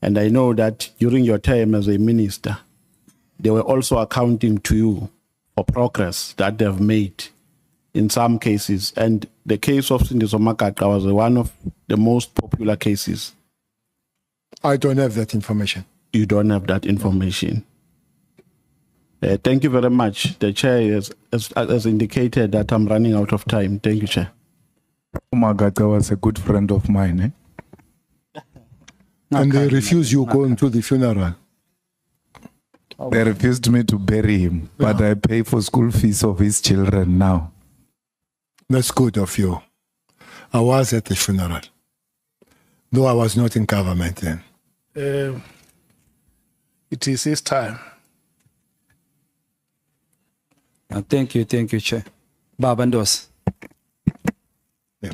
B: And I know that during your time as a minister, they were also accounting to you for progress that they've made in some cases. And the case of Sindiso Makak was one of the most popular cases.
C: I don't have that information.
B: You don't have that information. Thank you very much. The chair has indicated that I'm running out of time. Thank you, Chair.
D: Umagata was a good friend of mine.
C: And they refused you going to the funeral.
D: They refused me to bury him, but I pay for school fees of his children now.
C: That's good of you. I was at the funeral, though I was not in government then.
A: It is his time.
F: Thank you, Chair. Baba Ndos.
C: Yeah.